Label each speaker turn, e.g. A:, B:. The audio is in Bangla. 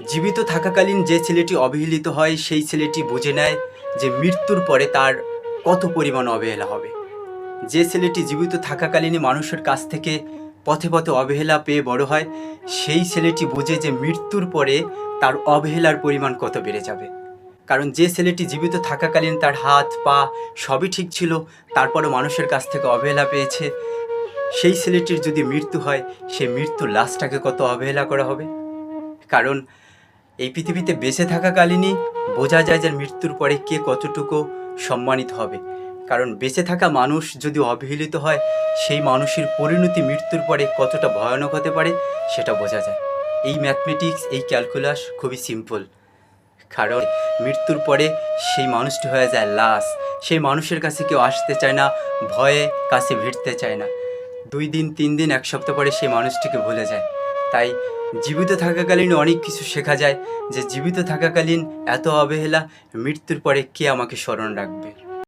A: জীবিত থাকাকালীন যে ছেলেটি অবহেলিত হয় সেই ছেলেটি বুঝে নেয় যে মৃত্যুর পরে তার কত পরিমাণ অবহেলা হবে। যে ছেলেটি জীবিত থাকাকালীনই মানুষের কাছ থেকে পথে পথে অবহেলা পেয়ে বড় হয়, সেই ছেলেটি বুঝে যে মৃত্যুর পরে তার অবহেলার পরিমাণ কত বেড়ে যাবে। কারণ যে ছেলেটি জীবিত থাকাকালীন তার হাত পা সবই ঠিক ছিল, তারপরে মানুষের কাছ থেকে অবহেলা পেয়েছে, সেই ছেলেটির যদি মৃত্যু হয়, সেই মৃত্যুর লাশটাকে কত অবহেলা করা হবে। কারণ এই পৃথিবীতে বেঁচে থাকাকালীনই বোঝা যায় যে মৃত্যুর পরে কে কতটুকু সম্মানিত হবে। কারণ বেঁচে থাকা মানুষ যদি অবহেলিত হয়, সেই মানুষের পরিণতি মৃত্যুর পরে কতটা ভয়ানক হতে পারে সেটা বোঝা যায়। এই ম্যাথমেটিক্স, এই ক্যালকুলাস খুবই সিম্পল। কারণ মৃত্যুর পরে সেই মানুষটি হয়ে যায় লাশ। সেই মানুষের কাছে কেউ আসতে চায় না, ভয়ে কাছে ভিড়তে চায় না। 2 দিন 3 দিন 1 সপ্তাহ পরে সেই মানুষটিকে ভুলে যায়। তাই জীবিত থাকাকালীন অনেক কিছু শেখা যায় যে জীবিত থাকাকালীন এত অবহেলা, মৃত্যুর পরে কে আমাকে স্মরণ রাখবে।